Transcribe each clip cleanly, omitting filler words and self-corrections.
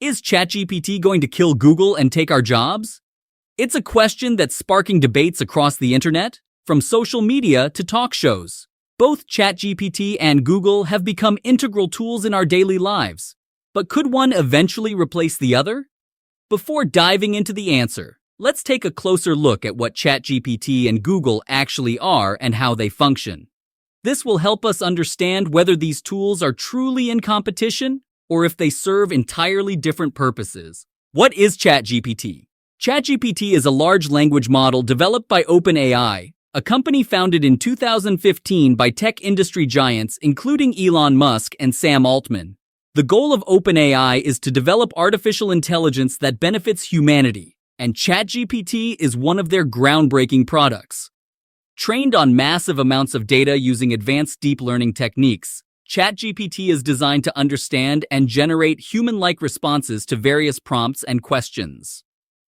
Is ChatGPT going to kill Google and take our jobs? It's a question that's sparking debates across the internet, from social media to talk shows. Both ChatGPT and Google have become integral tools in our daily lives. But could one eventually replace the other? Before diving into the answer, let's take a closer look at what ChatGPT and Google actually are and how they function. This will help us understand whether these tools are truly in competition or if they serve entirely different purposes. What is ChatGPT? ChatGPT is a large language model developed by OpenAI, a company founded in 2015 by tech industry giants including Elon Musk and Sam Altman. The goal of OpenAI is to develop artificial intelligence that benefits humanity, and ChatGPT is one of their groundbreaking products. Trained on massive amounts of data using advanced deep learning techniques, ChatGPT is designed to understand and generate human-like responses to various prompts and questions.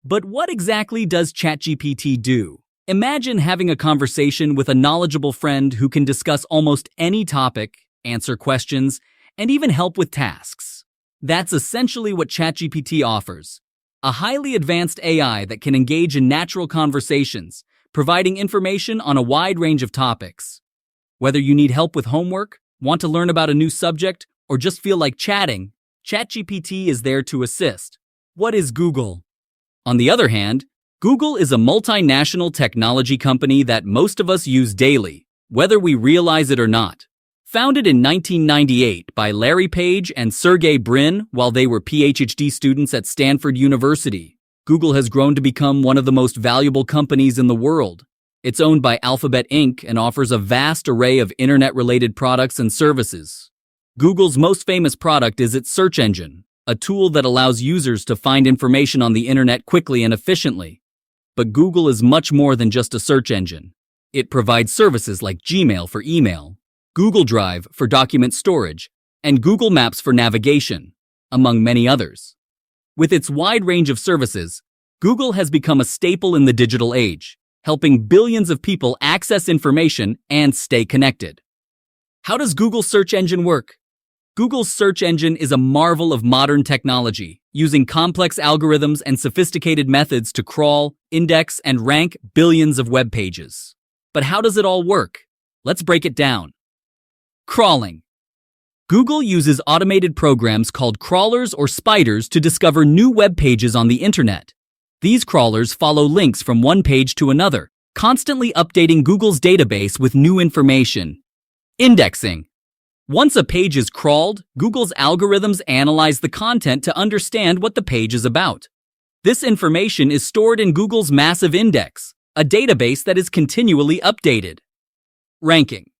But what exactly does ChatGPT do? Imagine having a conversation with a knowledgeable friend who can discuss almost any topic, answer questions, and even help with tasks. That's essentially what ChatGPT offers. A highly advanced AI that can engage in natural conversations, providing information on a wide range of topics. Whether you need help with homework, want to learn about a new subject, or just feel like chatting, ChatGPT is there to assist. What is Google? On the other hand, Google is a multinational technology company that most of us use daily, whether we realize it or not. Founded in 1998 by Larry Page and Sergey Brin while they were PhD students at Stanford University, Google has grown to become one of the most valuable companies in the world. It's owned by Alphabet Inc. and offers a vast array of internet-related products and services. Google's most famous product is its search engine, a tool that allows users to find information on the internet quickly and efficiently. But Google is much more than just a search engine. It provides services like Gmail for email, Google Drive for document storage, and Google Maps for navigation, among many others. With its wide range of services, Google has become a staple in the digital age, helping billions of people access information and stay connected. How does Google's search engine work? Google's search engine is a marvel of modern technology, using complex algorithms and sophisticated methods to crawl, index, and rank billions of web pages. But how does it all work? Let's break it down. Crawling. Google uses automated programs called crawlers or spiders to discover new web pages on the internet. These crawlers follow links from one page to another, constantly updating Google's database with new information. Indexing. Once a page is crawled, Google's algorithms analyze the content to understand what the page is about. This information is stored in Google's massive index, a database that is continually updated. Ranking.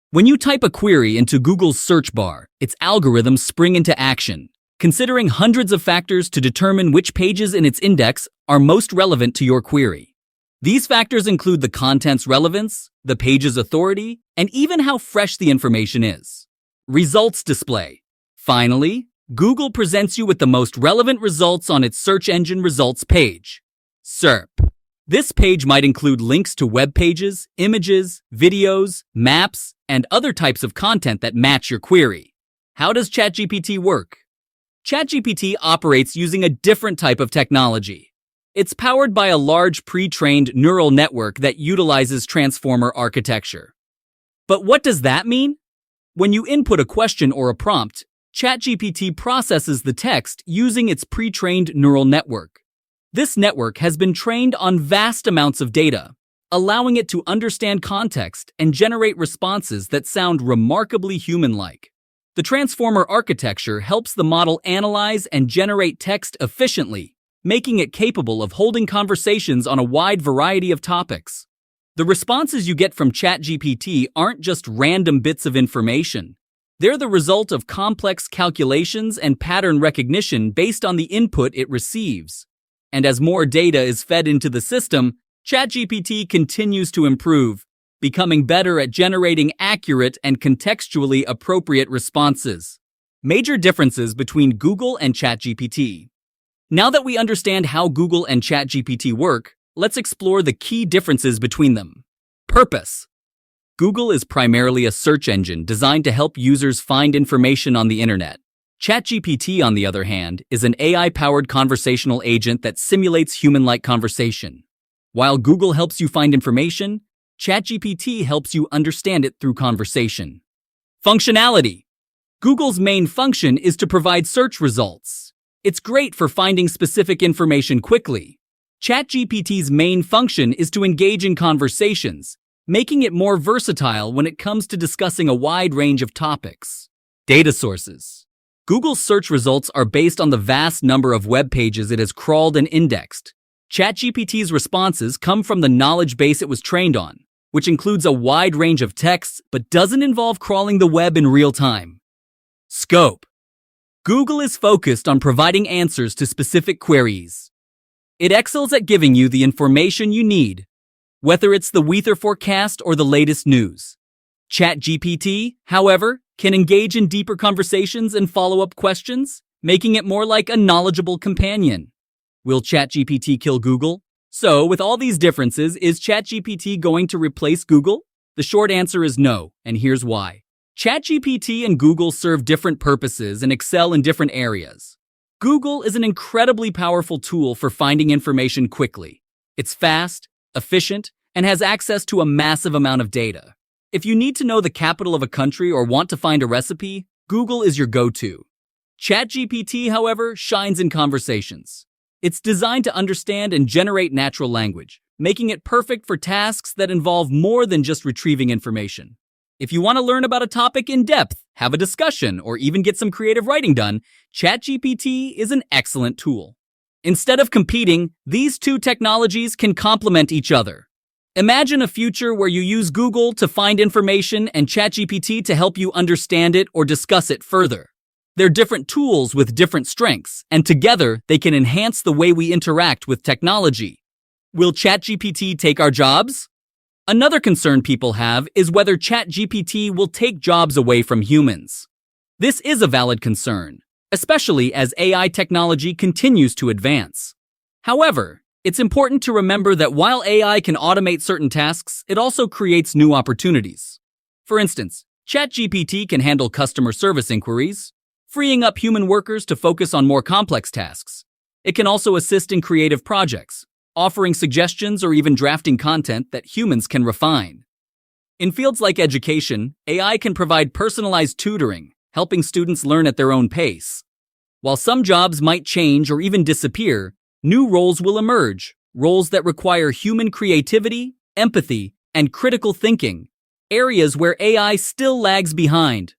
When you type a query into Google's search bar, its algorithms spring into action, considering hundreds of factors to determine which pages in its index are most relevant to your query. These factors include the content's relevance, the page's authority, and even how fresh the information is. Results display. Finally, Google presents you with the most relevant results on its search engine results page. SERP. This page might include links to web pages, images, videos, maps, and other types of content that match your query. How does ChatGPT work? ChatGPT operates using a different type of technology. It's powered by a large pre-trained neural network that utilizes transformer architecture. But what does that mean? When you input a question or a prompt, ChatGPT processes the text using its pre-trained neural network. This network has been trained on vast amounts of data, allowing it to understand context and generate responses that sound remarkably human-like. The transformer architecture helps the model analyze and generate text efficiently, making it capable of holding conversations on a wide variety of topics. The responses you get from ChatGPT aren't just random bits of information. They're the result of complex calculations and pattern recognition based on the input it receives. And as more data is fed into the system, ChatGPT continues to improve, becoming better at generating accurate and contextually appropriate responses. Major differences between Google and ChatGPT. Now that we understand how Google and ChatGPT work, let's explore the key differences between them. Purpose. Google is primarily a search engine designed to help users find information on the internet. ChatGPT, on the other hand, is an AI-powered conversational agent that simulates human-like conversation. While Google helps you find information, ChatGPT helps you understand it through conversation. Functionality. Google's main function is to provide search results. It's great for finding specific information quickly. ChatGPT's main function is to engage in conversations, making it more versatile when it comes to discussing a wide range of topics. Data sources. Google's search results are based on the vast number of web pages it has crawled and indexed. ChatGPT's responses come from the knowledge base it was trained on, which includes a wide range of texts but doesn't involve crawling the web in real time. Scope. Google is focused on providing answers to specific queries. It excels at giving you the information you need, whether it's the weather forecast or the latest news. ChatGPT, however, can engage in deeper conversations and follow-up questions, making it more like a knowledgeable companion. Will ChatGPT kill Google? So, with all these differences, is ChatGPT going to replace Google? The short answer is no, and here's why. ChatGPT and Google serve different purposes and excel in different areas. Google is an incredibly powerful tool for finding information quickly. It's fast, efficient, and has access to a massive amount of data. If you need to know the capital of a country or want to find a recipe, Google is your go-to. ChatGPT, however, shines in conversations. It's designed to understand and generate natural language, making it perfect for tasks that involve more than just retrieving information. If you want to learn about a topic in depth, have a discussion, or even get some creative writing done, ChatGPT is an excellent tool. Instead of competing, these two technologies can complement each other. Imagine a future where you use Google to find information and ChatGPT to help you understand it or discuss it further. They're different tools with different strengths, and together they can enhance the way we interact with technology. Will ChatGPT take our jobs? Another concern people have is whether ChatGPT will take jobs away from humans. This is a valid concern, especially as AI technology continues to advance. However, it's important to remember that while AI can automate certain tasks, it also creates new opportunities. For instance, ChatGPT can handle customer service inquiries, freeing up human workers to focus on more complex tasks. It can also assist in creative projects, offering suggestions or even drafting content that humans can refine. In fields like education, AI can provide personalized tutoring, helping students learn at their own pace. While some jobs might change or even disappear, new roles will emerge, roles that require human creativity, empathy, and critical thinking, areas where AI still lags behind.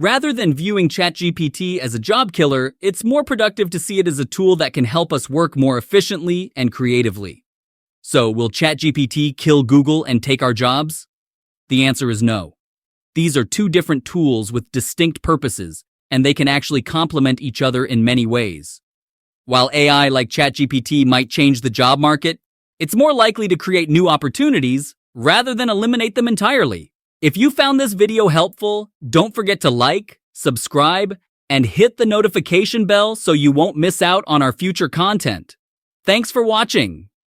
Rather than viewing ChatGPT as a job killer, it's more productive to see it as a tool that can help us work more efficiently and creatively. So, will ChatGPT kill Google and take our jobs? The answer is no. These are two different tools with distinct purposes, and they can actually complement each other in many ways. While AI like ChatGPT might change the job market, it's more likely to create new opportunities rather than eliminate them entirely. If you found this video helpful, don't forget to like, subscribe, and hit the notification bell so you won't miss out on our future content. Thanks for watching.